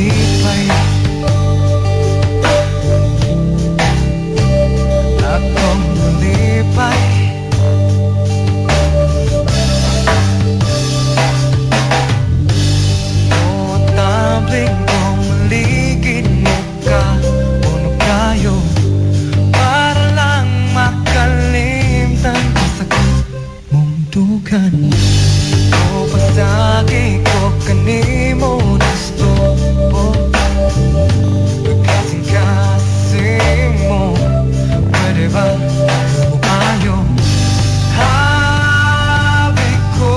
malipay. Akong malipay. Tabling kong maligid mo ka, puno kayo para lang makalimtan ang sakit mong dugan. O pasagi ko kanimo gusto mo, kasing-kasing mo, pwede ba umayo? Habi ko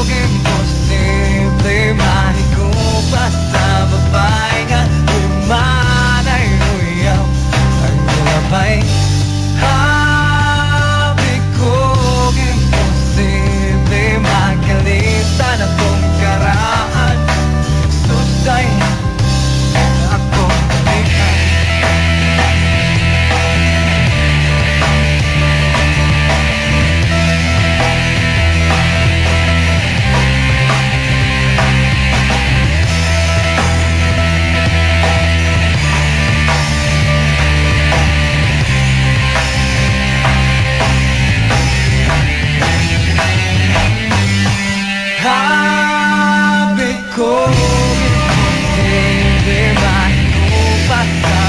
imposible mahigupa sa babae nga lumanay uyab ang labay. Habi ko imposible magkalitan akong karaan. Susay akong balikan. Habi ko imposible mahigupa sa